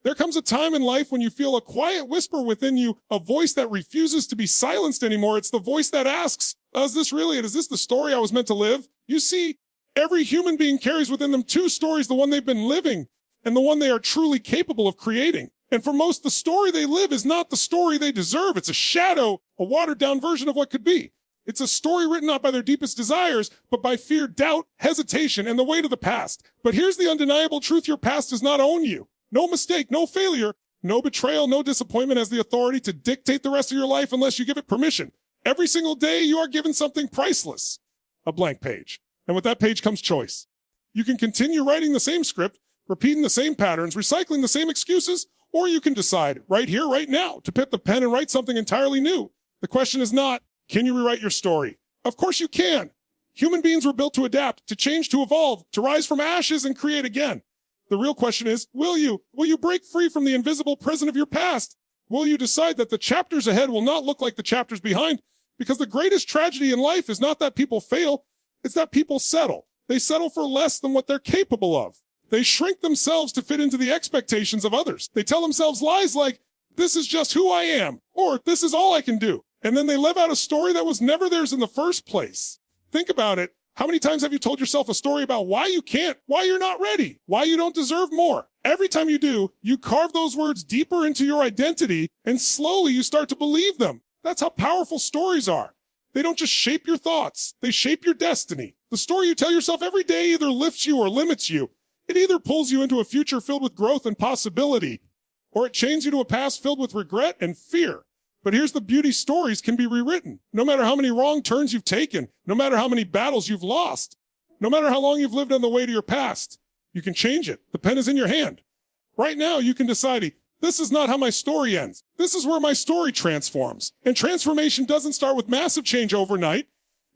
There comes a time in life when you feel a quiet whisper within you, a voice that refuses to be silenced anymore. It's the voice that asks, is this really it? Is this the story I was meant to live? You see, every human being carries within them two stories, the one they've been living and the one they are truly capable of creating. And for most, the story they live is not the story they deserve. It's a shadow, a watered-down version of what could be. It's a story written not by their deepest desires, but by fear, doubt, hesitation, and the weight of the past. But here's the undeniable truth. Your past does not own you. No mistake, no failure, no betrayal, no disappointment has the authority to dictate the rest of your life unless you give it permission. Every single day, you are given something priceless, a blank page. And with that page comes choice. You can continue writing the same script, repeating the same patterns, recycling the same excuses, or you can decide right here, right now, to pick the pen and write something entirely new. The question is not, can you rewrite your story? Of course you can. Human beings were built to adapt, to change, to evolve, to rise from ashes and create again. The real question is, will you? Will you break free from the invisible prison of your past? Will you decide that the chapters ahead will not look like the chapters behind? Because the greatest tragedy in life is not that people fail, it's that people settle. They settle for less than what they're capable of. They shrink themselves to fit into the expectations of others. They tell themselves lies like, this is just who I am, or this is all I can do. And then they live out a story that was never theirs in the first place. Think about it. How many times have you told yourself a story about why you can't, why you're not ready, why you don't deserve more? Every time you do, you carve those words deeper into your identity, and slowly you start to believe them. That's how powerful stories are. They don't just shape your thoughts. They shape your destiny. The story you tell yourself every day either lifts you or limits you. It either pulls you into a future filled with growth and possibility, or it chains you to a past filled with regret and fear. But here's the beauty. Stories can be rewritten. No matter how many wrong turns you've taken, no matter how many battles you've lost, no matter how long you've lived on the way to your past, you can change it. The pen is in your hand. Right now, you can decide, this is not how my story ends. This is where my story transforms. And transformation doesn't start with massive change overnight.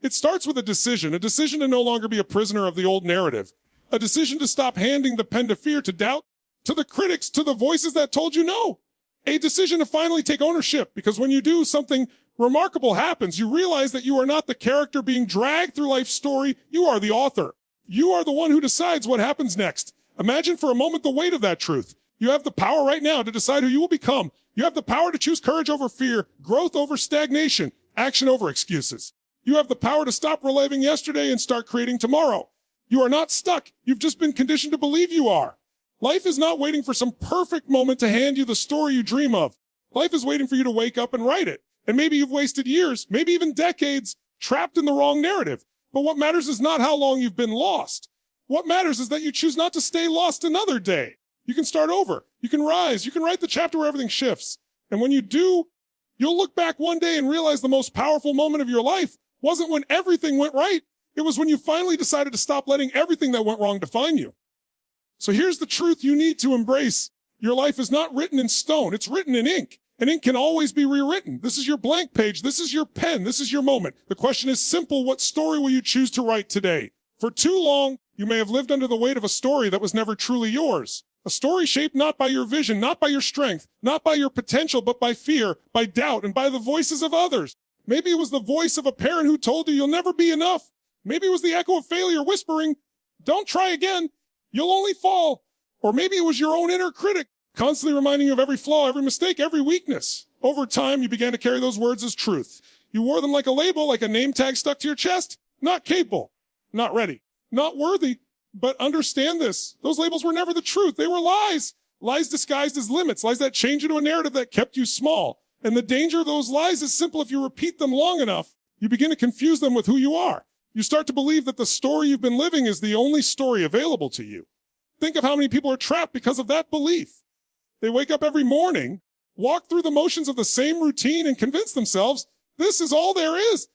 It starts with a decision to no longer be a prisoner of the old narrative, a decision to stop handing the pen to fear, to doubt, to the critics, to the voices that told you no. A decision to finally take ownership, because when you do, something remarkable happens. You realize that you are not the character being dragged through life's story. You are the author. You are the one who decides what happens next. Imagine for a moment the weight of that truth. You have the power right now to decide who you will become. You have the power to choose courage over fear, growth over stagnation, action over excuses. You have the power to stop reliving yesterday and start creating tomorrow. You are not stuck. You've just been conditioned to believe you are. Life is not waiting for some perfect moment to hand you the story you dream of. Life is waiting for you to wake up and write it. And maybe you've wasted years, maybe even decades, trapped in the wrong narrative. But what matters is not how long you've been lost. What matters is that you choose not to stay lost another day. You can start over. You can rise. You can write the chapter where everything shifts. And when you do, you'll look back one day and realize the most powerful moment of your life wasn't when everything went right. It was when you finally decided to stop letting everything that went wrong define you. So here's the truth you need to embrace. Your life is not written in stone. It's written in ink. And ink can always be rewritten. This is your blank page. This is your pen. This is your moment. The question is simple. What story will you choose to write today? For too long, you may have lived under the weight of a story that was never truly yours. A story shaped not by your vision, not by your strength, not by your potential, but by fear, by doubt, and by the voices of others. Maybe it was the voice of a parent who told you you'll never be enough. Maybe it was the echo of failure whispering, don't try again. You'll only fall. Or maybe it was your own inner critic, constantly reminding you of every flaw, every mistake, every weakness. Over time, you began to carry those words as truth. You wore them like a label, like a name tag stuck to your chest. Not capable, not ready, not worthy. But understand this. Those labels were never the truth. They were lies. Lies disguised as limits. Lies that change into a narrative that kept you small. And the danger of those lies is simple. If you repeat them long enough, you begin to confuse them with who you are. You start to believe that the story you've been living is the only story available to you. Think of how many people are trapped because of that belief. They wake up every morning, walk through the motions of the same routine, and convince themselves this is all there is.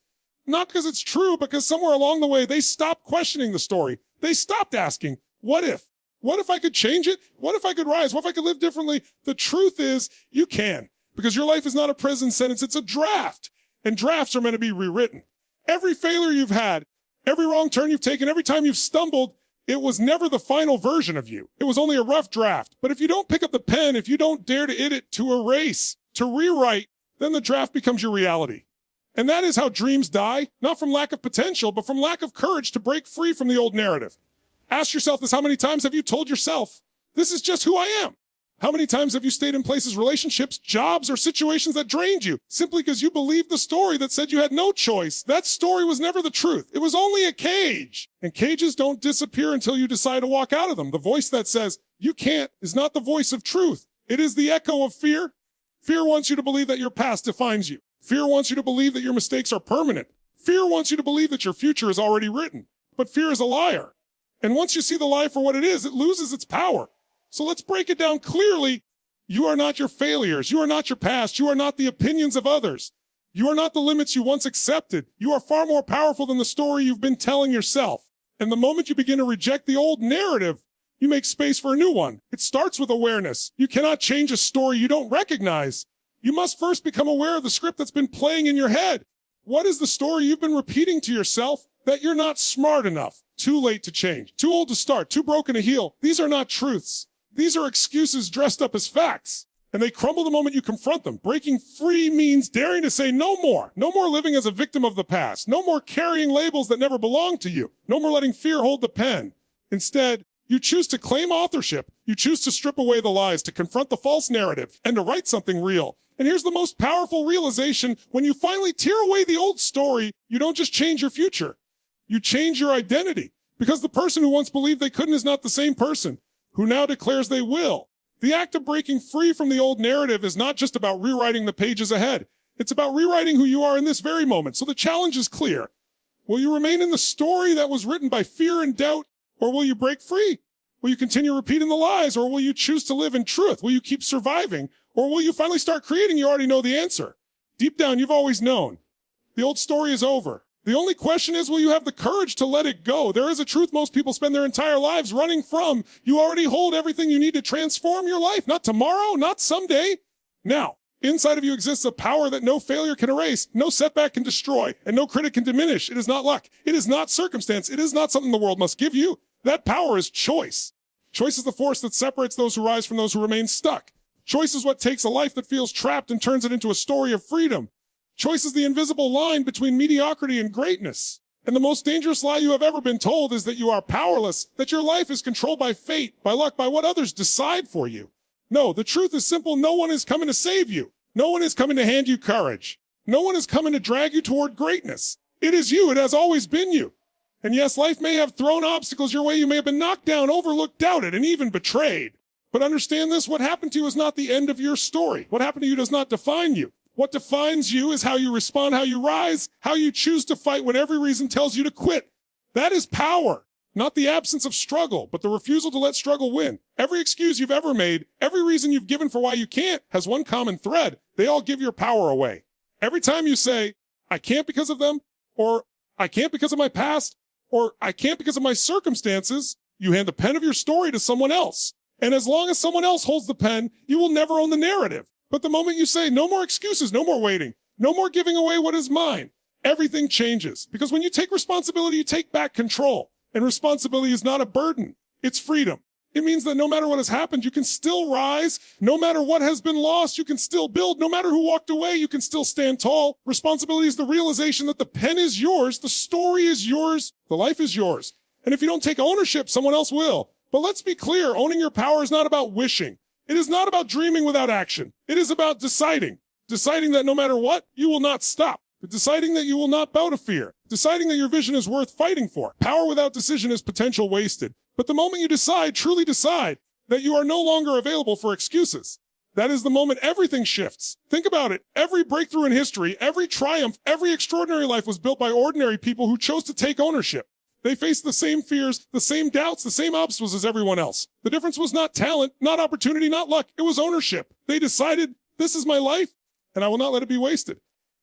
Not because it's true, because somewhere along the way, they stopped questioning the story. They stopped asking, what if? What if I could change it? What if I could rise? What if I could live differently? The truth is, you can, because your life is not a prison sentence. It's a draft, and drafts are meant to be rewritten. Every failure you've had, every wrong turn you've taken, every time you've stumbled, it was never the final version of you. It was only a rough draft. But if you don't pick up the pen, if you don't dare to edit, to erase, to rewrite, then the draft becomes your reality. And that is how dreams die, not from lack of potential, but from lack of courage to break free from the old narrative. Ask yourself this: how many times have you told yourself, this is just who I am? How many times have you stayed in places, relationships, jobs, or situations that drained you simply because you believed the story that said you had no choice? That story was never the truth. It was only a cage. And cages don't disappear until you decide to walk out of them. The voice that says you can't is not the voice of truth. It is the echo of fear. Fear wants you to believe that your past defines you. Fear wants you to believe that your mistakes are permanent. Fear wants you to believe that your future is already written. But fear is a liar. And once you see the lie for what it is, it loses its power. So let's break it down clearly. You are not your failures. You are not your past. You are not the opinions of others. You are not the limits you once accepted. You are far more powerful than the story you've been telling yourself. And the moment you begin to reject the old narrative, you make space for a new one. It starts with awareness. You cannot change a story you don't recognize. You must first become aware of the script that's been playing in your head. What is the story you've been repeating to yourself? That you're not smart enough, too late to change, too old to start, too broken to heal. These are not truths. These are excuses dressed up as facts, and they crumble the moment you confront them. Breaking free means daring to say no more. No more living as a victim of the past. No more carrying labels that never belonged to you. No more letting fear hold the pen. Instead, you choose to claim authorship. You choose to strip away the lies, to confront the false narrative, and to write something real. And here's the most powerful realization. When you finally tear away the old story, you don't just change your future. You change your identity. Because the person who once believed they couldn't is not the same person who now declares they will. The act of breaking free from the old narrative is not just about rewriting the pages ahead. It's about rewriting who you are in this very moment. So the challenge is clear. Will you remain in the story that was written by fear and doubt, or will you break free? Will you continue repeating the lies, or will you choose to live in truth? Will you keep surviving, or will you finally start creating? You already know the answer. Deep down, you've always known. The old story is over. The only question is, will you have the courage to let it go? There is a truth most people spend their entire lives running from. You already hold everything you need to transform your life. Not tomorrow, not someday. Now, inside of you exists a power that no failure can erase, no setback can destroy, and no critic can diminish. It is not luck. It is not circumstance. It is not something the world must give you. That power is choice. Choice is the force that separates those who rise from those who remain stuck. Choice is what takes a life that feels trapped and turns it into a story of freedom. Choice is the invisible line between mediocrity and greatness. And the most dangerous lie you have ever been told is that you are powerless, that your life is controlled by fate, by luck, by what others decide for you. No, the truth is simple. No one is coming to save you. No one is coming to hand you courage. No one is coming to drag you toward greatness. It is you. It has always been you. And yes, life may have thrown obstacles your way. You may have been knocked down, overlooked, doubted, and even betrayed. But understand this, what happened to you is not the end of your story. What happened to you does not define you. What defines you is how you respond, how you rise, how you choose to fight when every reason tells you to quit. That is power, not the absence of struggle, but the refusal to let struggle win. Every excuse you've ever made, every reason you've given for why you can't has one common thread. They all give your power away. Every time you say, I can't because of them, or I can't because of my past, or I can't because of my circumstances, you hand the pen of your story to someone else. And as long as someone else holds the pen, you will never own the narrative. But the moment you say, no more excuses, no more waiting, no more giving away what is mine, everything changes. Because when you take responsibility, you take back control. And responsibility is not a burden. It's freedom. It means that no matter what has happened, you can still rise. No matter what has been lost, you can still build. No matter who walked away, you can still stand tall. Responsibility is the realization that the pen is yours, the story is yours, the life is yours. And if you don't take ownership, someone else will. But let's be clear, owning your power is not about wishing. It is not about dreaming without action. It is about deciding. Deciding that no matter what, you will not stop. Deciding that you will not bow to fear. Deciding that your vision is worth fighting for. Power without decision is potential wasted. But the moment you decide, truly decide, that you are no longer available for excuses, that is the moment everything shifts. Think about it. Every breakthrough in history, every triumph, every extraordinary life was built by ordinary people who chose to take ownership. They faced the same fears, the same doubts, the same obstacles as everyone else. The difference was not talent, not opportunity, not luck. It was ownership. They decided, this is my life, and I will not let it be wasted.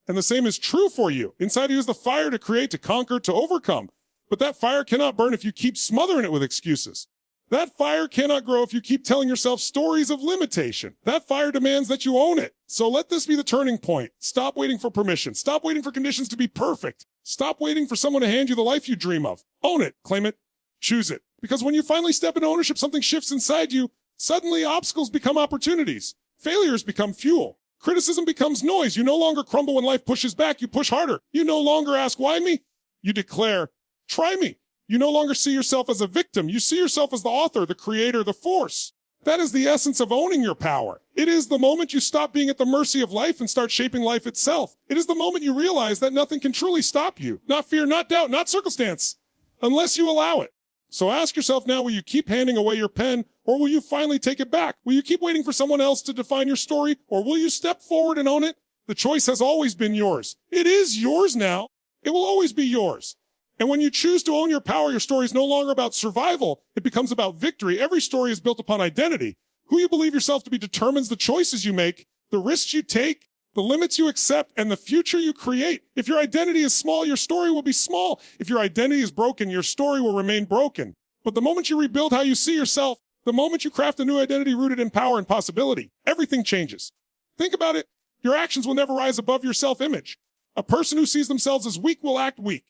And the same is true for you. Inside you is the fire to create, to conquer, to overcome. But that fire cannot burn if you keep smothering it with excuses. That fire cannot grow if you keep telling yourself stories of limitation. That fire demands that you own it. So let this be the turning point. Stop waiting for permission. Stop waiting for conditions to be perfect. Stop waiting for someone to hand you the life you dream of. Own it, claim it, choose it. Because when you finally step into ownership, something shifts inside you. Suddenly obstacles become opportunities. Failures become fuel. Criticism becomes noise. You no longer crumble when life pushes back. You push harder. You no longer ask, why me? You declare, try me. You no longer see yourself as a victim. You see yourself as the author, the creator, the force. That is the essence of owning your power. It is the moment you stop being at the mercy of life and start shaping life itself. It is the moment you realize that nothing can truly stop you. Not fear, not doubt, not circumstance, unless you allow it. So ask yourself now, will you keep handing away your pen, or will you finally take it back? Will you keep waiting for someone else to define your story, or will you step forward and own it? The choice has always been yours. It is yours now. It will always be yours. And when you choose to own your power, your story is no longer about survival. It becomes about victory. Every story is built upon identity. Who you believe yourself to be determines the choices you make, the risks you take, the limits you accept, and the future you create. If your identity is small, your story will be small. If your identity is broken, your story will remain broken. But the moment you rebuild how you see yourself, the moment you craft a new identity rooted in power and possibility, everything changes. Think about it. Your actions will never rise above your self-image. A person who sees themselves as weak will act weak.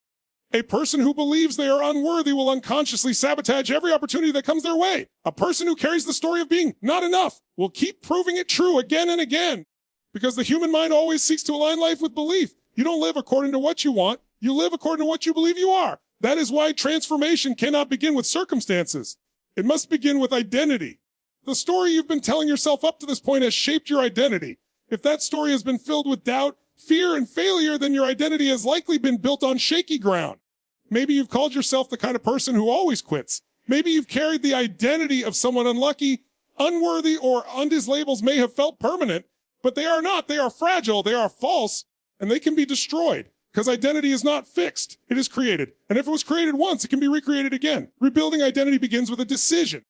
A person who believes they are unworthy will unconsciously sabotage every opportunity that comes their way. A person who carries the story of being not enough will keep proving it true again and again. Because the human mind always seeks to align life with belief. You don't live according to what you want. You live according to what you believe you are. That is why transformation cannot begin with circumstances. It must begin with identity. The story you've been telling yourself up to this point has shaped your identity. If that story has been filled with doubt, fear, and failure, then your identity has likely been built on shaky ground. Maybe you've called yourself the kind of person who always quits. Maybe you've carried the identity of someone unlucky, unworthy, or these labels may have felt permanent, but they are not. They are fragile, they are false, and they can be destroyed. Because identity is not fixed. It is created. And if it was created once, it can be recreated again. Rebuilding identity begins with a decision.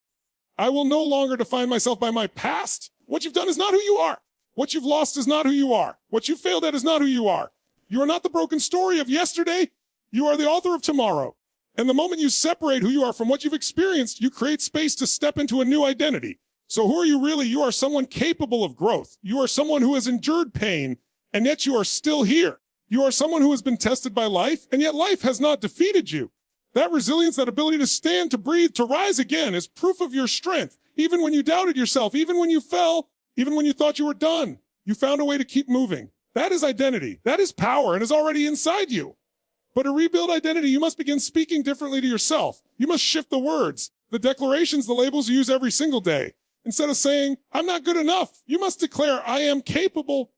I will no longer define myself by my past. What you've done is not who you are. What you've lost is not who you are. What you failed at is not who you are. You are not the broken story of yesterday. You are the author of tomorrow. And the moment you separate who you are from what you've experienced, you create space to step into a new identity. So who are you really? You are someone capable of growth. You are someone who has endured pain, and yet you are still here. You are someone who has been tested by life, and yet life has not defeated you. That resilience, that ability to stand, to breathe, to rise again is proof of your strength. Even when you doubted yourself, even when you fell, even when you thought you were done, you found a way to keep moving. That is identity. That is power and is already inside you. But to rebuild identity, you must begin speaking differently to yourself. You must shift the words, the declarations, the labels you use every single day. Instead of saying, I'm not good enough, you must declare, I am capable.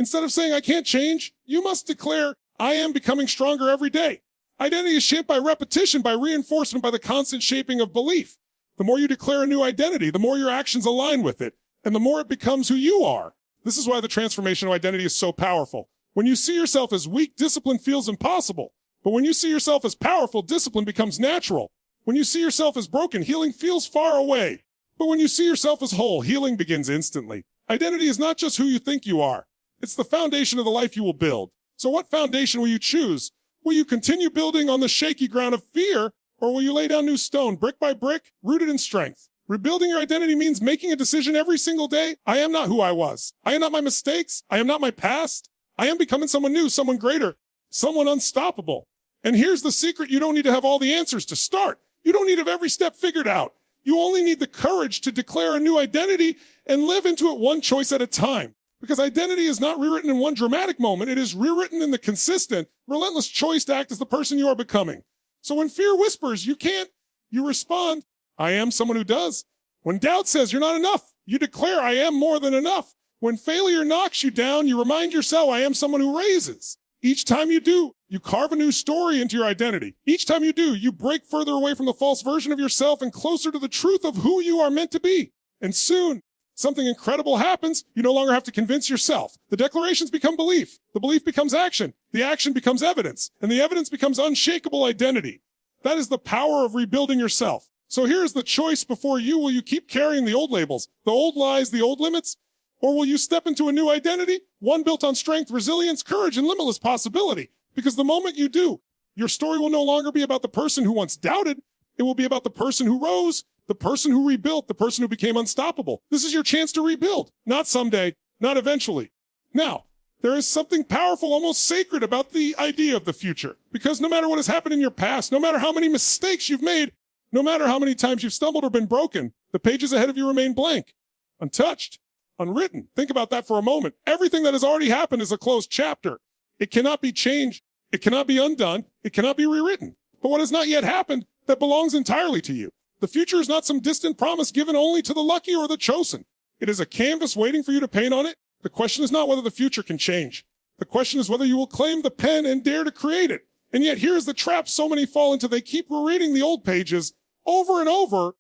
Instead of saying, I can't change, you must declare, I am becoming stronger every day. Identity is shaped by repetition, by reinforcement, by the constant shaping of belief. The more you declare a new identity, the more your actions align with it, and the more it becomes who you are. This is why the transformation of identity is so powerful. When you see yourself as weak, discipline feels impossible. But when you see yourself as powerful, discipline becomes natural. When you see yourself as broken, healing feels far away. But when you see yourself as whole, healing begins instantly. Identity is not just who you think you are. It's the foundation of the life you will build. So what foundation will you choose? Will you continue building on the shaky ground of fear, or will you lay down new stone, brick by brick, rooted in strength? Rebuilding your identity means making a decision every single day. I am not who I was. I am not my mistakes. I am not my past. I am becoming someone new, someone greater, someone unstoppable. And here's the secret. You don't need to have all the answers to start. You don't need to have every step figured out. You only need the courage to declare a new identity and live into it one choice at a time. Because identity is not rewritten in one dramatic moment. It is rewritten in the consistent, relentless choice to act as the person you are becoming. So when fear whispers, you can't, you respond, I am someone who does. When doubt says you're not enough, you declare I am more than enough. When failure knocks you down, you remind yourself I am someone who raises. Each time you do, you carve a new story into your identity. Each time you do, you break further away from the false version of yourself and closer to the truth of who you are meant to be. And soon, something incredible happens. You no longer have to convince yourself. The declarations become belief. The belief becomes action. The action becomes evidence. And the evidence becomes unshakable identity. That is the power of rebuilding yourself. So here's the choice before you. Will you keep carrying the old labels, the old lies, the old limits? Or will you step into a new identity, one built on strength, resilience, courage, and limitless possibility? Because the moment you do, your story will no longer be about the person who once doubted. It will be about the person who rose, the person who rebuilt, the person who became unstoppable. This is your chance to rebuild. Not someday, not eventually. Now, there is something powerful, almost sacred about the idea of the future. Because no matter what has happened in your past, no matter how many mistakes you've made, no matter how many times you've stumbled or been broken, the pages ahead of you remain blank, untouched, unwritten. Think about that for a moment. Everything that has already happened is a closed chapter. It cannot be changed. It cannot be undone. It cannot be rewritten. But what has not yet happened, that belongs entirely to you. The future is not some distant promise given only to the lucky or the chosen. It is a canvas waiting for you to paint on it. The question is not whether the future can change. The question is whether you will claim the pen and dare to create it. And yet here's the trap so many fall into. They keep rereading the old pages over and over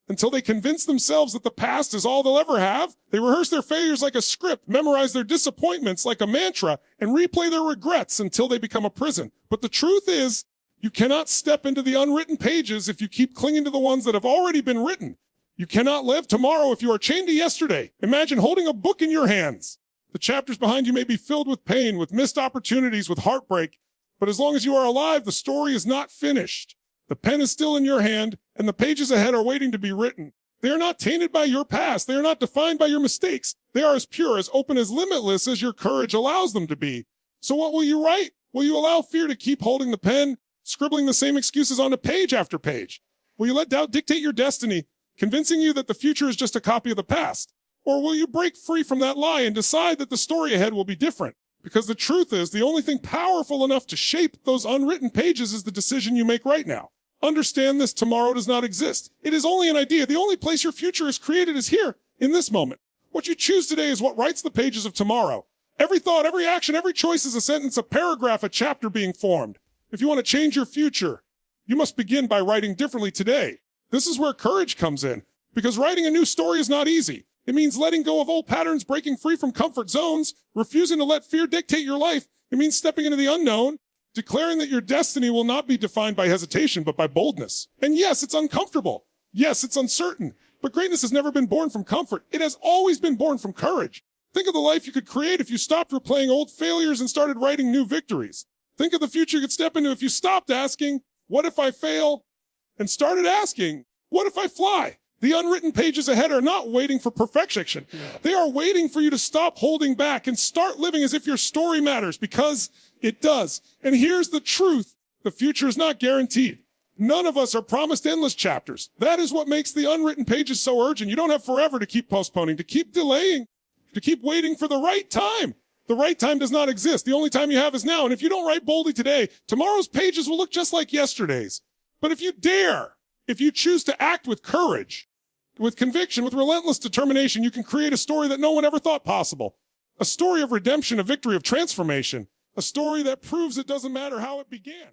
until they convince themselves that the past is all they'll ever have. They rehearse their failures like a script, memorize their disappointments like a mantra, and replay their regrets until they become a prison. But the truth is, you cannot step into the unwritten pages if you keep clinging to the ones that have already been written. You cannot live tomorrow if you are chained to yesterday. Imagine holding a book in your hands. The chapters behind you may be filled with pain, with missed opportunities, with heartbreak. But as long as you are alive, the story is not finished. The pen is still in your hand, and the pages ahead are waiting to be written. They are not tainted by your past. They are not defined by your mistakes. They are as pure, as open, as limitless as your courage allows them to be. So what will you write? Will you allow fear to keep holding the pen, scribbling the same excuses onto page after page? Will you let doubt dictate your destiny, convincing you that the future is just a copy of the past? Or will you break free from that lie and decide that the story ahead will be different? Because the truth is, the only thing powerful enough to shape those unwritten pages is the decision you make right now. Understand this: tomorrow does not exist. It is only an idea. The only place your future is created is here, in this moment. What you choose today is what writes the pages of tomorrow. Every thought, every action, every choice is a sentence, a paragraph, a chapter being formed. If you want to change your future, you must begin by writing differently today. This is where courage comes in, because writing a new story is not easy. It means letting go of old patterns, breaking free from comfort zones, refusing to let fear dictate your life. It means stepping into the unknown, declaring that your destiny will not be defined by hesitation, but by boldness. And yes, it's uncomfortable. Yes, it's uncertain. But greatness has never been born from comfort. It has always been born from courage. Think of the life you could create if you stopped replaying old failures and started writing new victories. Think of the future you could step into if you stopped asking, what if I fail? And started asking, what if I fly? The unwritten pages ahead are not waiting for perfection. They are waiting for you to stop holding back and start living as if your story matters, because it does. And here's the truth. The future is not guaranteed. None of us are promised endless chapters. That is what makes the unwritten pages so urgent. You don't have forever to keep postponing, to keep delaying, to keep waiting for the right time. The right time does not exist. The only time you have is now. And if you don't write boldly today, tomorrow's pages will look just like yesterday's. But if you dare, if you choose to act with courage, with conviction, with relentless determination, you can create a story that no one ever thought possible. A story of redemption, a victory, of transformation. A story that proves it doesn't matter how it began.